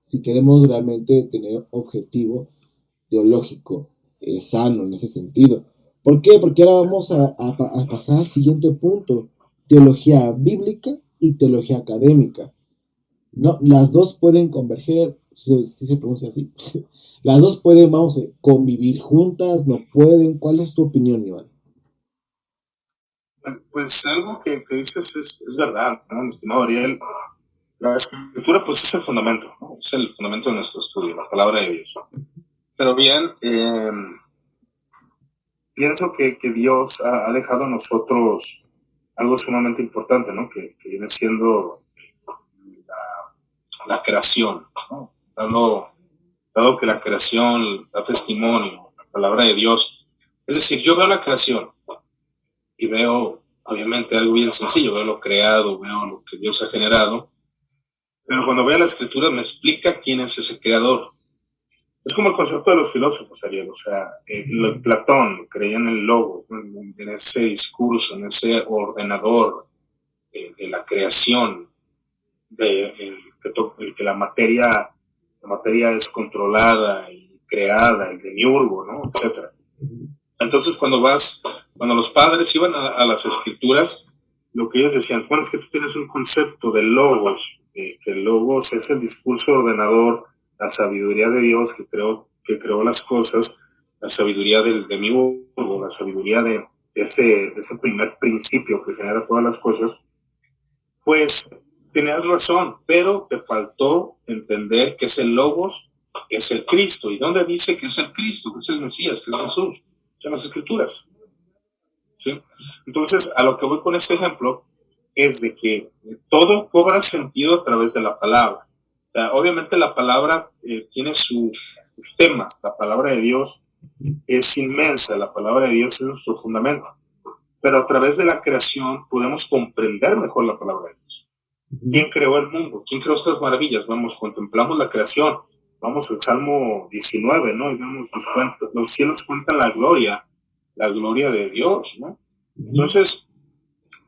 si queremos realmente tener objetivo teológico sano en ese sentido. ¿Por qué? Porque ahora vamos a pasar al siguiente punto, teología bíblica y teología académica. No, las dos pueden converger, si se pronuncia así. Las dos pueden, vamos a convivir juntas, no pueden. ¿Cuál es tu opinión, Iván? Pues algo que dices es verdad, ¿no? Mi estimado Ariel. La escritura, pues, es el fundamento, ¿no? Es el fundamento de nuestro estudio, la palabra de Dios. Pero bien, pienso que Dios ha dejado a nosotros algo sumamente importante, ¿no? Que viene siendo la creación, ¿no? Dado que la creación da testimonio, la palabra de Dios. Es decir, yo veo la creación y veo, obviamente, algo bien sencillo, veo lo creado, veo lo que Dios ha generado, pero cuando veo la escritura me explica quién es ese creador. Es como el concepto de los filósofos, Ariel. O sea, Platón creía en el logos, ¿no? En ese discurso, en ese ordenador de la creación, el que la materia es controlada y creada, el demiurgo, ¿no? Etcétera. Entonces, cuando los padres iban a las escrituras, lo que ellos decían, bueno, es que tú tienes un concepto de logos, que el logos es el discurso ordenador, la sabiduría de Dios que creó las cosas, la sabiduría del demiurgo, la sabiduría de ese primer principio que genera todas las cosas. Pues tenías razón, pero te faltó entender que ese logos es el Cristo. ¿Y dónde dice que es el Cristo, que es el Mesías, que es Jesús? En las escrituras, ¿sí? Entonces, a lo que voy con este ejemplo es de que todo cobra sentido a través de la palabra. O sea, obviamente la palabra tiene sus temas. La palabra de Dios es inmensa, la palabra de Dios es nuestro fundamento. Pero a través de la creación podemos comprender mejor la palabra de Dios. ¿Quién creó el mundo? ¿Quién creó estas maravillas? Vamos, contemplamos la creación. Vamos al Salmo 19, ¿no? Y vemos los cielos cuentan la gloria de Dios, ¿no? Entonces,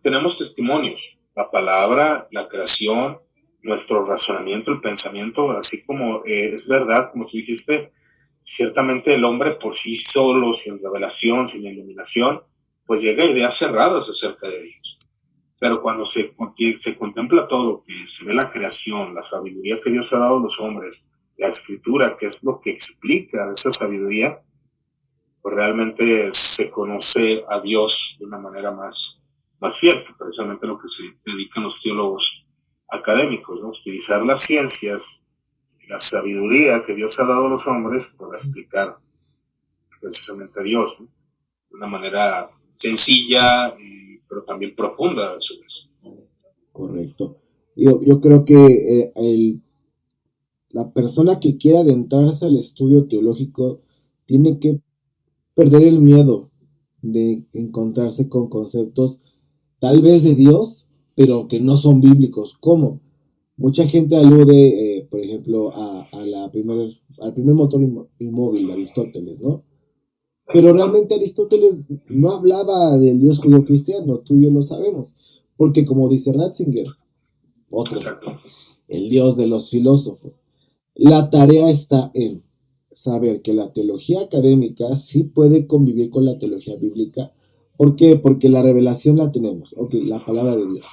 tenemos testimonios, la palabra, la creación, nuestro razonamiento, el pensamiento, así como es verdad, como tú dijiste, ciertamente el hombre por sí solo, sin revelación, sin iluminación, pues llega a ideas cerradas acerca de Dios. Pero cuando se contempla todo, que se ve la creación, la sabiduría que Dios ha dado a los hombres, la escritura, que es lo que explica esa sabiduría, pues realmente se conoce a Dios de una manera más fiel, que precisamente lo que se dedican los teólogos académicos, ¿no? Utilizar las ciencias, la sabiduría que Dios ha dado a los hombres para explicar precisamente a Dios, ¿no? De una manera sencilla, pero también profunda a su vez. Correcto. Yo creo que la persona que quiera adentrarse al estudio teológico tiene que perder el miedo de encontrarse con conceptos tal vez de Dios, pero que no son bíblicos. ¿Cómo? Mucha gente alude, por ejemplo, al primer motor inmóvil, Aristóteles, ¿no? Pero realmente Aristóteles no hablaba del Dios judío-cristiano, tú y yo lo sabemos, porque como dice Ratzinger, otro, Exacto. el Dios de los filósofos, la tarea está en saber que la teología académica sí puede convivir con la teología bíblica. ¿Por qué? Porque la revelación la tenemos, ok, la palabra de Dios.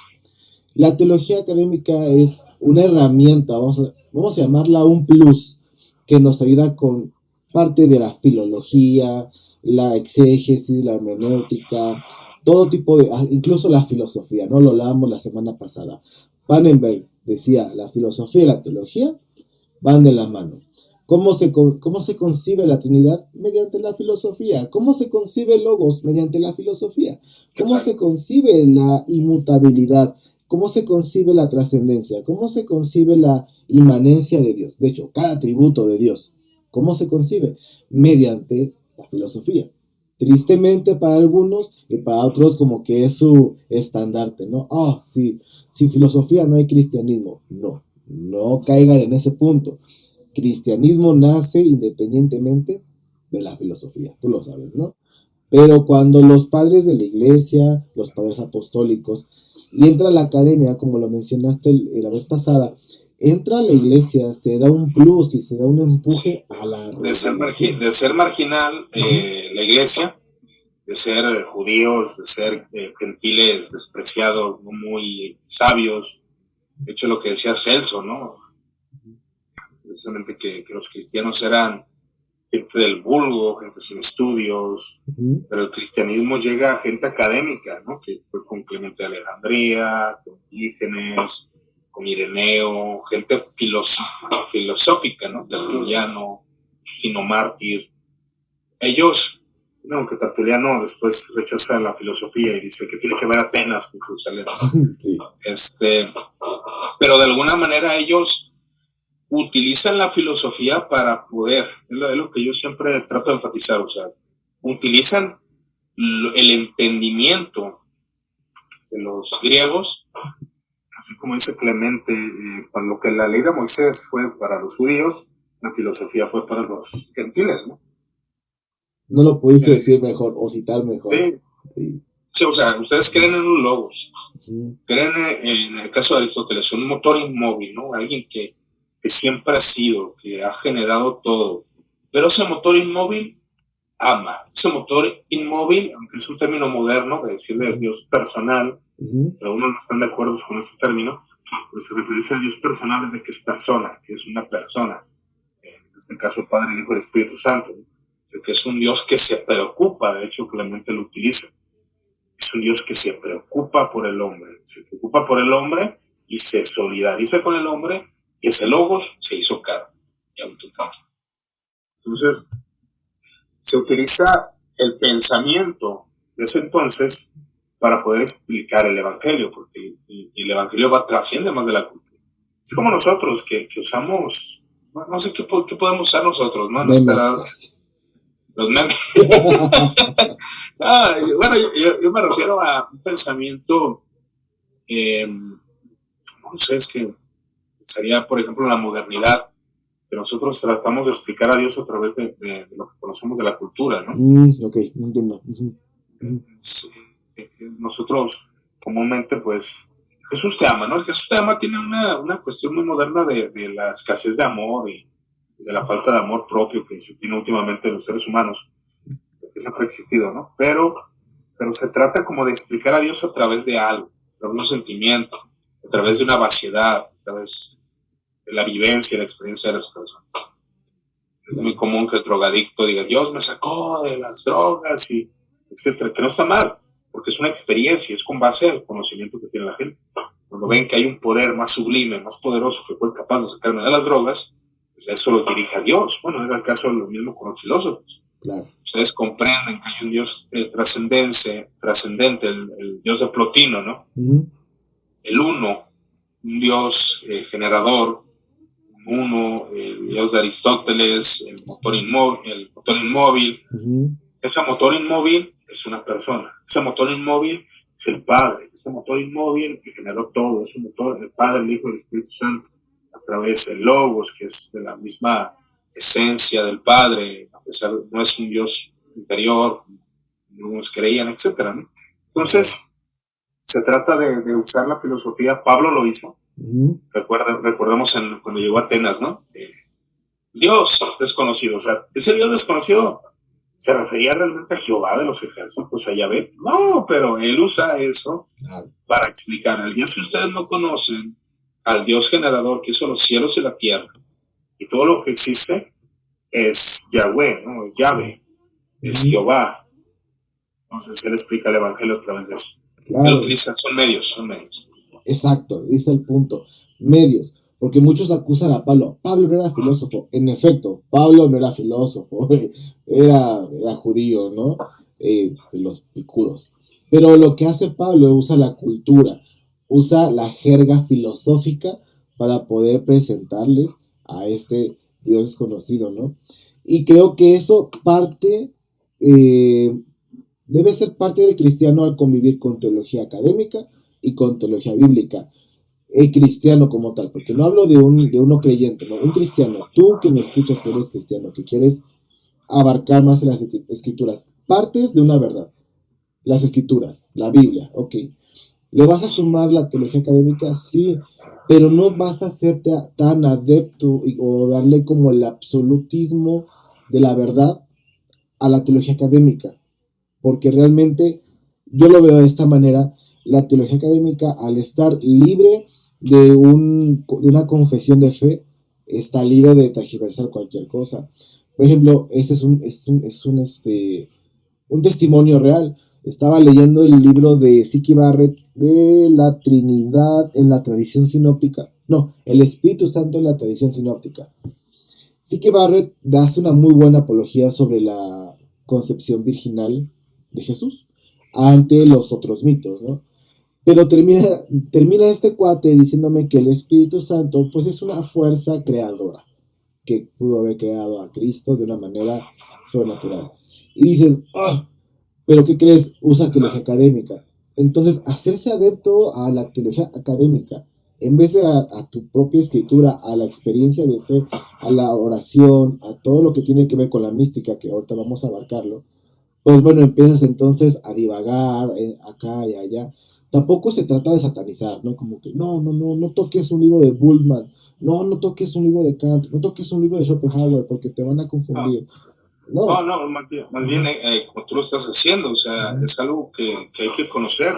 La teología académica es una herramienta, vamos a llamarla un plus, que nos ayuda con parte de la filología, la exégesis, la hermenéutica, todo tipo de, incluso la filosofía, ¿no? Lo hablábamos la semana pasada. Pannenberg decía, la filosofía y la teología van de la mano. ¿Cómo se concibe la Trinidad? Mediante la filosofía. ¿Cómo se concibe el Logos? Mediante la filosofía. ¿Cómo se concibe la inmutabilidad? ¿Cómo se concibe la trascendencia? ¿Cómo se concibe la inmanencia de Dios? De hecho, cada atributo de Dios. ¿Cómo se concibe? Mediante la filosofía. Tristemente para algunos y para otros como que es su estandarte, ¿no? Sí, sin filosofía no hay cristianismo. No, no caigan en ese punto. Cristianismo nace independientemente de la filosofía, tú lo sabes, ¿no? Pero cuando los padres de la iglesia, los padres apostólicos, y entra la academia, como lo mencionaste la vez pasada, entra a la iglesia, se da un plus y se da un empuje a la de ser marginal la iglesia, de ser judíos, de ser gentiles despreciados, no muy sabios. De hecho, lo que decía Celso, ¿no? Precisamente que los cristianos eran gente del vulgo, gente sin estudios, pero el cristianismo llega a gente académica, ¿no? Que fue con Clemente de Alejandría, con Orígenes, con Ireneo, gente filosófica, ¿no? Tertuliano, Justino Mártir. Ellos, bueno, que Tertuliano después rechaza la filosofía y dice que tiene que ver Atenas con Jerusalén. Sí. Pero de alguna manera ellos utilizan la filosofía para poder, es lo que yo siempre trato de enfatizar, o sea, utilizan el entendimiento de los griegos, así como dice Clemente, cuando lo que la ley de Moisés fue para los judíos, la filosofía fue para los gentiles, ¿no? No lo pudiste decir mejor o citar mejor. Sí, o sea, ustedes creen en un logos, creen en el caso de Aristóteles, un motor inmóvil, ¿no? Alguien que siempre ha sido, que ha generado todo. Pero ese motor inmóvil ama. Ese motor inmóvil, aunque es un término moderno de decirle Dios personal, pero unos no están de acuerdo con ese término, pues se refiere al Dios personal es de que es persona, que es una persona. En este caso, Padre, el Hijo y el Espíritu Santo. Que es un Dios que se preocupa, de hecho, Clemente lo utiliza. Es un Dios que se preocupa por el hombre. Se preocupa por el hombre y se solidariza con el hombre. Y ese logos se hizo carne y autocambio. Entonces, se utiliza el pensamiento de ese entonces para poder explicar el Evangelio, porque el Evangelio trasciende más de la cultura. Es como nosotros, que usamos, no sé qué podemos usar nosotros, ¿no? Los memes. Bueno, yo me refiero a un pensamiento, no sé, es que sería, por ejemplo, la modernidad, que nosotros tratamos de explicar a Dios a través de lo que conocemos de la cultura, ¿no? Ok, entiendo. Nosotros, comúnmente, pues, Jesús te ama, ¿no? El Jesús te ama tiene una cuestión muy moderna de la escasez de amor y de la falta de amor propio que se tiene últimamente en los seres humanos, que siempre ha existido, ¿no? Pero se trata como de explicar a Dios a través de algo, a través de un sentimiento, a través de una vaciedad, a través de la vivencia, la experiencia de las personas. Es muy común que el drogadicto diga, Dios me sacó de las drogas, y etcétera, que no está mal, porque es una experiencia, es con base al conocimiento que tiene la gente. Cuando ven que hay un poder más sublime, más poderoso, que fue capaz de sacarme de las drogas, pues eso los dirige a Dios. Bueno, era el caso lo mismo con los filósofos. Claro. Ustedes comprenden que hay un Dios trascendente, el Dios de Plotino, ¿no? El uno, un Dios generador, el Dios de Aristóteles, el motor inmóvil. Ese motor inmóvil es una persona. Ese motor inmóvil es el Padre. Ese motor inmóvil que generó todo. Ese motor, el Padre, el Hijo y el Espíritu Santo, a través del Logos, que es de la misma esencia del Padre, a pesar de que no es un Dios inferior, como nos creían, etcétera, ¿no? Entonces, se trata de usar la filosofía. Pablo lo hizo. Recordemos cuando llegó a Atenas, ¿no? Dios desconocido, o sea, ese Dios desconocido se refería realmente a Jehová de los ejércitos, a Yahvé. No, pero él usa eso para explicar al Dios que ustedes no conocen, al Dios generador que hizo los cielos y la tierra, y todo lo que existe es Yahweh, ¿no? Es Yahvé, es Jehová. Entonces él explica el Evangelio a través de eso. Claro. Él utiliza, son medios. Exacto, dice el punto, medios, porque muchos acusan a Pablo. Pablo no era filósofo. En efecto, Pablo no era filósofo, era judío, ¿no? De los picudos. Pero lo que hace Pablo, usa la cultura, usa la jerga filosófica para poder presentarles a este Dios desconocido, ¿no? Y creo que eso debe ser parte del cristiano al convivir con teología académica y con teología bíblica. El cristiano como tal, porque no hablo de uno creyente, no, un cristiano. Tú que me escuchas que eres cristiano, que quieres abarcar más en las escrituras, partes de una verdad, las escrituras, la Biblia, ok. ¿Le vas a sumar la teología académica? Sí, pero no vas a ser tan adepto o darle como el absolutismo de la verdad a la teología académica, porque realmente yo lo veo de esta manera: la teología académica, al estar libre de una confesión de fe, está libre de tergiversar cualquier cosa. Por ejemplo, ese un testimonio real. Estaba leyendo el libro de Siki Barrett de la Trinidad en la tradición sinóptica. No, el Espíritu Santo en la tradición sinóptica. Siki Barrett hace una muy buena apología sobre la concepción virginal de Jesús ante los otros mitos, ¿no? Pero termina este cuate diciéndome que el Espíritu Santo pues es una fuerza creadora que pudo haber creado a Cristo de una manera sobrenatural. Y dices, oh, pero ¿qué crees? Usa teología académica. Entonces, hacerse adepto a la teología académica, en vez de a tu propia escritura, a la experiencia de fe, a la oración, a todo lo que tiene que ver con la mística, que ahorita vamos a abarcarlo, pues bueno, empiezas entonces a divagar acá y allá. Tampoco se trata de satanizar, ¿no? Como que no toques un libro de Bullman, no toques un libro de Kant, no toques un libro de Schopenhauer porque te van a confundir. No, más bien como tú lo estás haciendo, o sea, es algo que hay que conocer.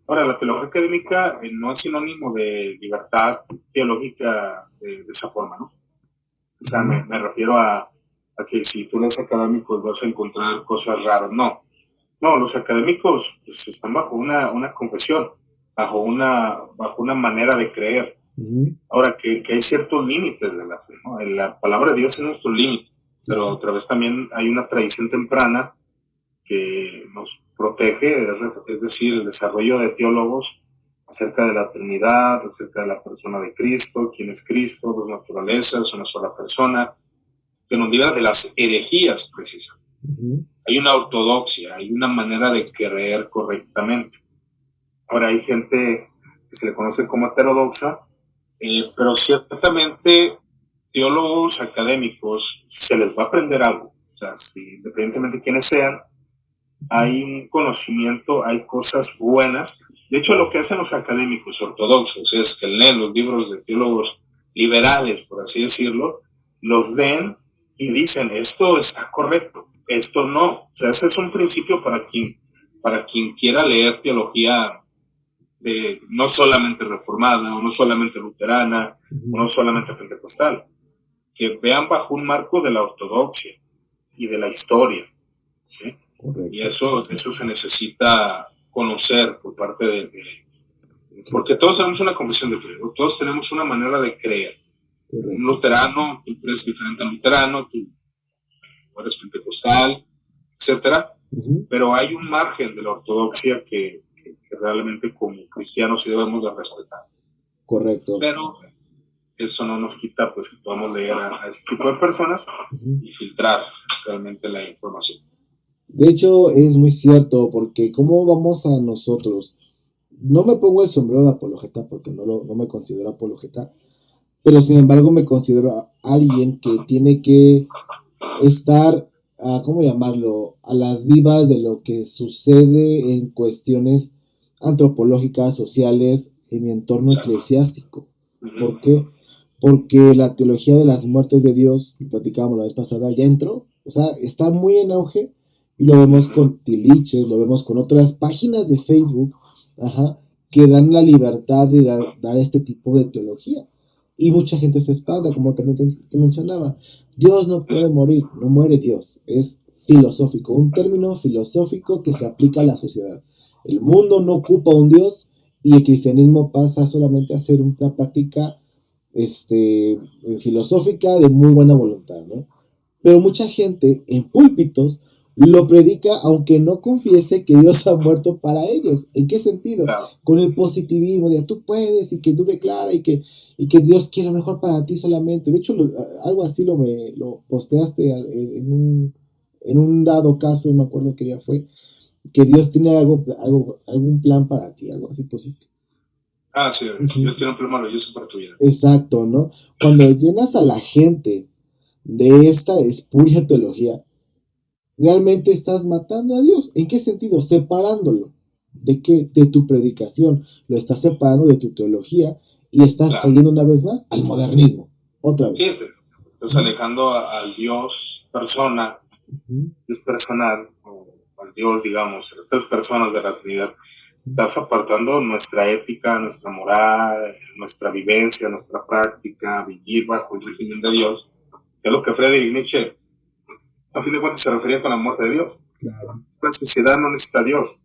Ahora, la teología académica no es sinónimo de libertad teológica de esa forma, ¿no? O sea, me refiero a que si tú eres académico vas a encontrar cosas raras. No, los académicos pues, están bajo una confesión, bajo una manera de creer. Ahora, que hay ciertos límites de la fe, ¿no? La palabra de Dios es nuestro límite, pero otra vez también hay una tradición temprana que nos protege, es decir, el desarrollo de teólogos acerca de la Trinidad, acerca de la persona de Cristo, quién es Cristo, dos naturalezas, una sola persona, que nos libra de las herejías precisas. Hay una ortodoxia, hay una manera de creer correctamente. Ahora hay gente que se le conoce como heterodoxa, pero ciertamente teólogos académicos se les va a aprender algo. O sea, independientemente de quiénes sean, hay un conocimiento, hay cosas buenas. De hecho, lo que hacen los académicos ortodoxos es que leen los libros de teólogos liberales, por así decirlo, los leen y dicen, esto está correcto, esto no. O sea, ese es un principio para quien quiera leer teología no solamente reformada, o no solamente luterana, o no solamente pentecostal, que vean bajo un marco de la ortodoxia y de la historia, ¿sí? Correcto. Y eso se necesita conocer por parte porque todos tenemos una confesión de fe, todos tenemos una manera de creer. Correcto. Un luterano, tú eres diferente al luterano, tú eres pentecostal, etcétera. Pero hay un margen de la ortodoxia que realmente como cristianos sí debemos de respetar. Correcto. Pero eso no nos quita pues que podamos leer a este tipo de personas y filtrar realmente la información. De hecho, es muy cierto, porque ¿cómo vamos a nosotros? No me pongo el sombrero de apologeta porque no me considero apologeta, pero sin embargo me considero alguien que tiene que estar, ¿cómo llamarlo?, a las vivas de lo que sucede en cuestiones antropológicas, sociales, en mi entorno eclesiástico. ¿Por qué? Porque la teología de las muertes de Dios, lo platicábamos la vez pasada, ya entró, o sea, está muy en auge, y lo vemos con tiliches, lo vemos con otras páginas de Facebook, que dan la libertad de dar este tipo de teología. Y mucha gente se espanta, como también te mencionaba. Dios no puede morir, no muere Dios. Es filosófico, un término filosófico que se aplica a la sociedad. El mundo no ocupa un Dios y el cristianismo pasa solamente a ser una práctica filosófica de muy buena voluntad, ¿no? Pero mucha gente en púlpitos lo predica aunque no confiese que Dios ha muerto para ellos. ¿En qué sentido? Claro. Con el positivismo de tú puedes y que tú declaras y que Dios quiere mejor para ti solamente. De hecho, algo así lo posteaste en un dado caso, me acuerdo que ya fue, que Dios tiene algún plan para ti, algo así pusiste. Sí, Dios tiene un plan maravilloso para tu vida. Exacto, ¿no? Cuando llenas a la gente de esta espuria teología, realmente estás matando a Dios. ¿En qué sentido? Separándolo. ¿De qué? De tu predicación. Lo estás separando de tu teología y estás Claro. cayendo una vez más al modernismo, otra vez. Sí, estás alejando al Dios persona, Ujú. Dios personal, o al Dios, digamos, las tres personas de la Trinidad. Estás apartando nuestra ética, nuestra moral, nuestra vivencia, nuestra práctica, vivir bajo el régimen de Dios, que es lo que Friedrich Nietzsche, a fin de cuentas, se refería con la muerte de Dios. Claro. La sociedad no necesita a Dios.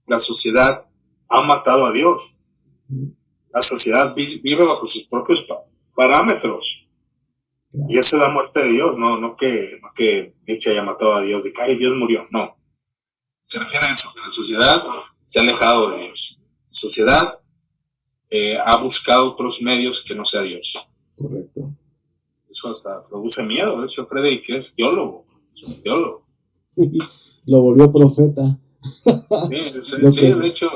La sociedad ha matado a Dios. La sociedad vive bajo sus propios parámetros. Claro. Y esa es la muerte de Dios, no que Nietzsche haya matado a Dios, de que Dios murió, no. Se refiere a eso, que la sociedad se ha alejado de Dios. La sociedad ha buscado otros medios que no sea Dios. Correcto. Eso hasta produce miedo. De hecho, Frederick es teólogo. Sí, lo volvió profeta. Sí, de hecho,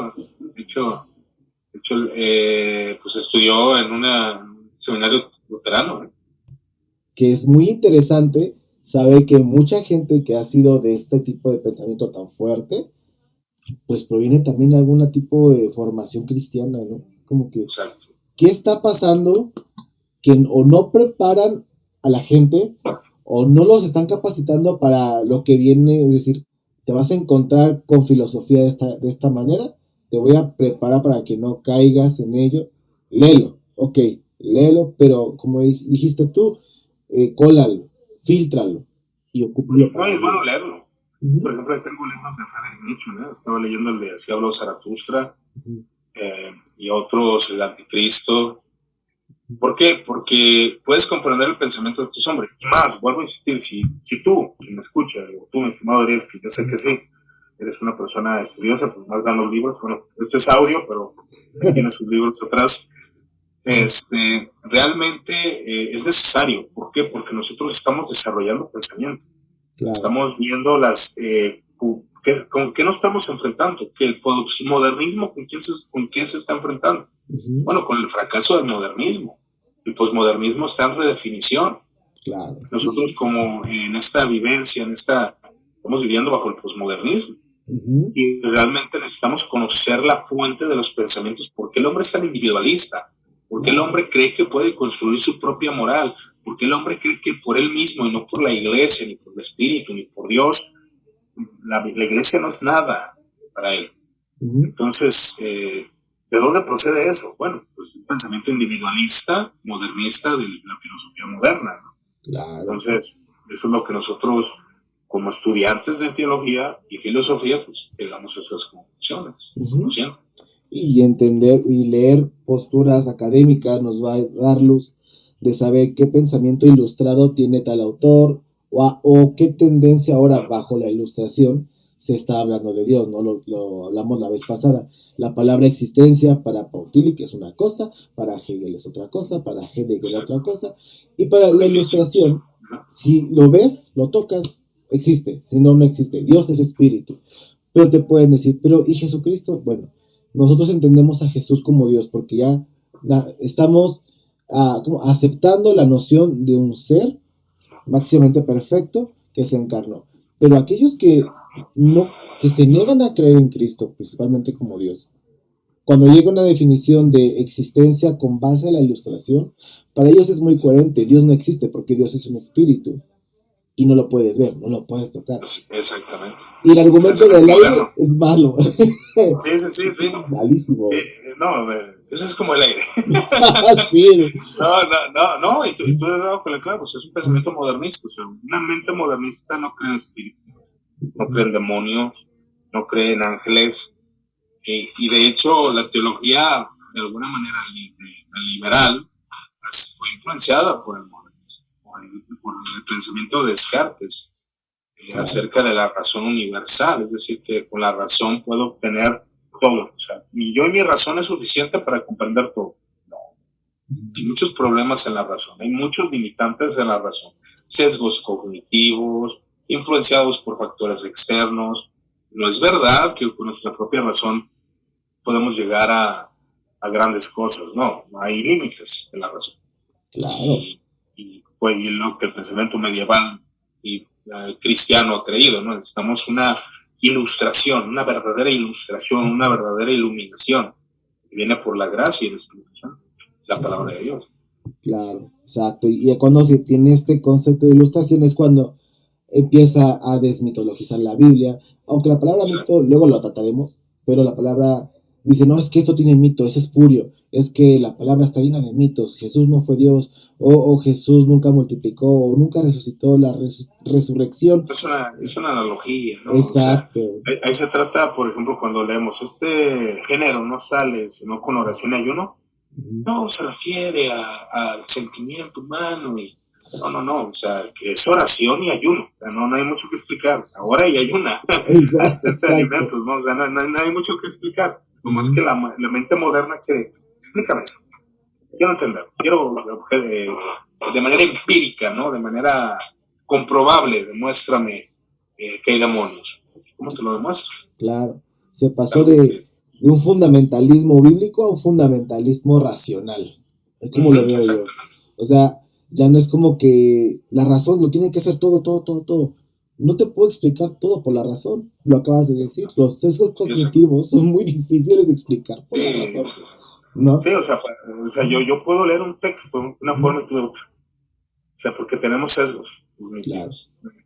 pues estudió en un seminario luterano. Que es muy interesante saber que mucha gente que ha sido de este tipo de pensamiento tan fuerte, pues proviene también de algún tipo de formación cristiana, ¿no? Como que, Exacto. ¿qué está pasando? Que o no preparan a la gente o no los están capacitando para lo que viene, es decir, te vas a encontrar con filosofía de esta manera, te voy a preparar para que no caigas en ello, léelo, ok, léelo, pero como dijiste tú, cólalo, filtralo y ocúpalo No, para es bueno Dios. leerlo. Uh-huh. Por ejemplo, tengo libros de Friedrich Nietzsche, ¿no? Estaba leyendo el de Así habló Zaratustra, Uh-huh. Y otros, el Anticristo. ¿Por qué? Porque puedes comprender el pensamiento de estos hombres. Y más, vuelvo a insistir, si tú, quien me escucha, o tú, mi estimado Ariel, que yo sé que sí, eres una persona estudiosa, pues más dan los libros, bueno, este es audio, pero tiene sus libros atrás. Realmente es necesario. ¿Por qué? Porque nosotros estamos desarrollando pensamiento. Claro. Estamos viendo ¿con qué nos estamos enfrentando? Que el posmodernismo, ¿con quién se está enfrentando? Uh-huh. Bueno, con el fracaso del modernismo. El posmodernismo está en redefinición. Claro. Nosotros como en esta vivencia, estamos viviendo bajo el posmodernismo. Uh-huh. Y realmente necesitamos conocer la fuente de los pensamientos. ¿Por qué el hombre es tan individualista? ¿Por qué el hombre cree que puede construir su propia moral? ¿Por qué el hombre cree que por él mismo y no por la iglesia, ni por el espíritu, ni por Dios, la iglesia no es nada para él? Uh-huh. Entonces, ¿de dónde procede eso? Bueno, pues el pensamiento individualista, modernista de la filosofía moderna, ¿no? Claro. Entonces, eso es lo que nosotros, como estudiantes de teología y filosofía, pues llegamos a esas conclusiones. Uh-huh. Y entender y leer posturas académicas nos va a dar luz de saber qué pensamiento ilustrado tiene tal autor o qué tendencia ahora bajo la ilustración se está hablando de Dios, ¿no? Lo hablamos la vez pasada. La palabra existencia para Pautili, que es una cosa, para Hegel es otra cosa, para Heidegger es otra cosa, y para la ilustración, si lo ves, lo tocas, existe, si no, no existe. Dios es espíritu. Pero te pueden decir, pero ¿y Jesucristo? Bueno, nosotros entendemos a Jesús como Dios porque ya estamos como aceptando la noción de un ser máximamente perfecto que se encarnó. Pero aquellos que se niegan a creer en Cristo, principalmente como Dios, cuando llega una definición de existencia con base a la ilustración, para ellos es muy coherente. Dios no existe porque Dios es un espíritu. Y no lo puedes ver, no lo puedes tocar. Exactamente. Y el argumento del aire es malo. Sí. Malísimo. Eso es como el aire. Sí. No, y tú has dado con el clavo, es un pensamiento modernista, o sea, una mente modernista no cree en espíritus, no cree en demonios, no cree en ángeles, y de hecho la teología, de alguna manera, liberal, fue influenciada por el modernismo, por el pensamiento de Descartes, acerca de la razón universal, es decir, que con la razón puedo obtener todo, o sea, mi razón es suficiente para comprender todo. No. Hay muchos problemas en la razón, hay muchos limitantes en la razón, sesgos cognitivos, influenciados por factores externos. No es verdad que con nuestra propia razón podemos llegar a grandes cosas, no hay límites en la razón. Claro. Y lo que el pensamiento medieval y cristiano ha creído, ¿no? Necesitamos una ilustración, una verdadera ilustración, una verdadera iluminación que viene por la gracia y el Espíritu Santo. la palabra de Dios. Claro, exacto. Y cuando se tiene este concepto de ilustración es cuando empieza a desmitologizar la Biblia, aunque la palabra Exacto. mito, luego lo trataremos, pero la palabra dice, no, es que esto tiene mito, es espurio, es que la palabra está llena de mitos, Jesús no fue Dios, o Jesús nunca multiplicó, o nunca resucitó, la resurrección. Es una analogía, ¿no? O sea, Exacto. ahí se trata, por ejemplo, cuando leemos, este género no sale sino con oración y ayuno, no, se refiere al sentimiento humano y no, o sea, que es oración y ayuno, o sea, no hay mucho que explicar, o sea, ora y ayuna, hacerte alimentos, ¿no? O sea, no hay mucho que explicar, nomás que la mente moderna quiere, explícame eso, quiero entender, quiero de manera empírica, ¿no? De manera comprobable, demuéstrame que hay demonios. ¿Cómo te lo demuestro? Claro, se pasó de un fundamentalismo bíblico a un fundamentalismo racional. Es como lo veo yo. O sea, ya no es como que la razón lo tiene que hacer todo. No te puedo explicar todo por la razón, lo acabas de decir. Los sesgos cognitivos son muy difíciles de explicar por la razón. Sí. ¿No? Sí, o sea yo puedo leer un texto de una forma y tú de otra. O sea, porque tenemos sesgos cognitivos. Claro.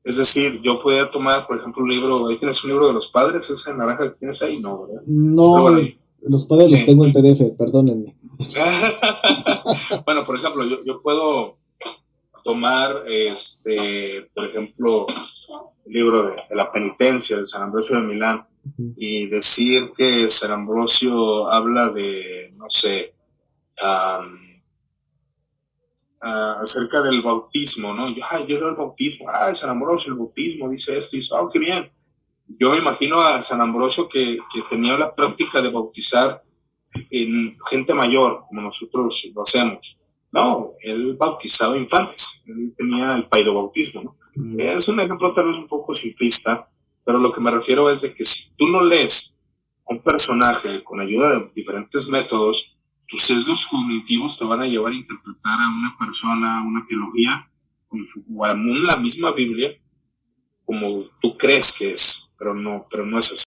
Es decir, yo podía tomar, por ejemplo, un libro, ahí tienes un libro de los padres, ese naranja que tienes ahí, no, ¿verdad? No, bueno, los padres los tengo en PDF, perdónenme. Bueno, por ejemplo, yo puedo tomar, por ejemplo, el libro de la penitencia de San Ambrosio de Milán y decir que San Ambrosio habla de, no sé, acerca del bautismo, ¿no? Yo leo el bautismo, San Ambrosio, el bautismo, dice esto, y dice, qué bien. Yo me imagino a San Ambrosio que tenía la práctica de bautizar en gente mayor, como nosotros lo hacemos. No, él bautizaba infantes, él tenía el paidobautismo, ¿no? Es un ejemplo tal vez un poco simplista, pero lo que me refiero es de que si tú no lees a un personaje con ayuda de diferentes métodos, tus sesgos cognitivos te van a llevar a interpretar a una persona, una teología, o aún la misma Biblia, como tú crees que es, pero no es así.